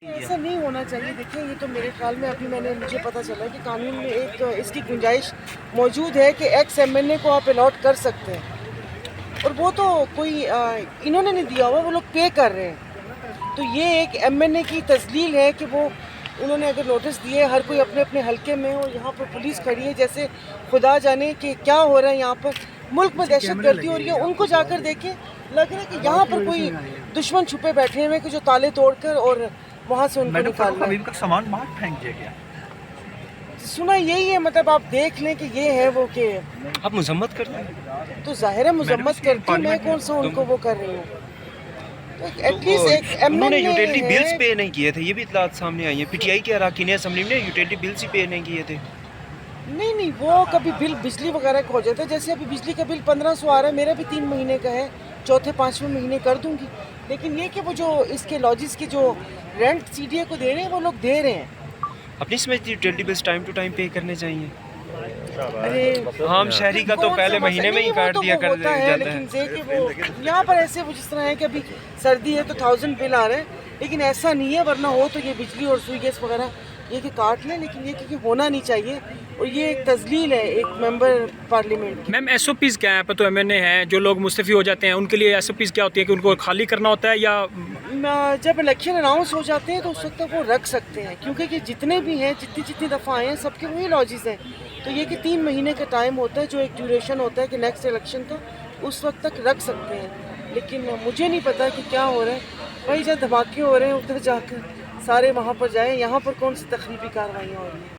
ऐसा नहीं होना चाहिए। देखिए, ये तो मेरे ख्याल में अभी मुझे पता चला कि कानून में एक इसकी गुंजाइश मौजूद है कि एक्स एमएनए को आप अलॉट कर सकते हैं, और वो तो कोई इन्होंने नहीं दिया हुआ, वो लोग पे कर रहे हैं। तो ये एक एमएनए की तजलील है कि वो उन्होंने अगर नोटिस दिए, हर कोई अपने अपने हलके में, और यहाँ पर पुलिस खड़ी है जैसे खुदा जाने कि क्या हो रहा है यहाँ पर। मुल्क में दहशतगर्दी हो रही है, उनको जाकर देखें, लग रहा है कि यहाँ पर कोई दुश्मन छुपे बैठे हुए कि जो ताले तोड़कर और वहाँ से उनको निकाल रहे हैं। का सामान बाहर फेंक दिया गया। सुना यही है, मतलब आप देख लें कि ये है वो कि आप मजम्मत करते हैं तो जाहिर है मजम्मत करती हूँ, मैं कौन सा उनको वो कर रही हूँ। तो एटलीस्ट एक उन्होंने एमएनए यूटिलिटी बिल्स है। पे नहीं किए थे, ये भी इतलात सामने आई है। पीटीआई के अरकान असम्बली ने यूटिलिटी बिल्स ही पे नहीं किए थे। नहीं, वो कभी बिल बिजली वगैरह का हो जाता है। जैसे अभी बिजली का बिल 1500 आ रहा है, मेरा भी 3 महीने का है, चौथे 5वें महीने कर दूंगी। लेकिन ये कि वो जो इसके लॉजिस के जो रेंट सीडीए को दे रहे हैं, वो लोग दे रहे हैं। अपनी समझती utility bills time to time pay करने चाहिए। अरे हम शहरी का तो कौन पहले सा महीने मसला- में ही नहीं, वो काट तो दिया वो कर होता है, जाता लेकिन है। ये कि वो यहाँ पर ऐसे वो जिस तरह है कि अभी सर्दी है तो 1000 बिल आ रहे हैं, लेकिन ऐसा नहीं है। वरना हो तो ये बिजली और सुई गैस वगैरह ये कि काट लें, लेकिन ये कि होना नहीं चाहिए। और ये एक तजलील है एक मेंबर पार्लियामेंट की। मैम एसओपीज़ क्या है? पर तो एमएनए हैं जो लोग मुस्तफ़ी हो जाते हैं, उनके लिए एसओपीज़ क्या होती है कि उनको खाली करना होता है या जब इलेक्शन अनाउंस हो जाते हैं तो उस वक्त तक वो रख सकते हैं, क्योंकि कि जितने भी हैं, जितनी दफ़ा आए हैं, सबके वही लॉजिस हैं। तो ये कि 3 महीने का टाइम होता है, जो एक ड्यूरेशन होता है कि नेक्स्ट इलेक्शन का, उस वक्त तक रख सकते हैं। लेकिन मुझे नहीं पता कि क्या हो रहा है भाई। जब धमाके हो रहे हैं उधर जाकर सारे वहाँ पर जाएं, यहाँ पर कौन सी तखरीबी कार्रवाइयाँ हो रही हैं।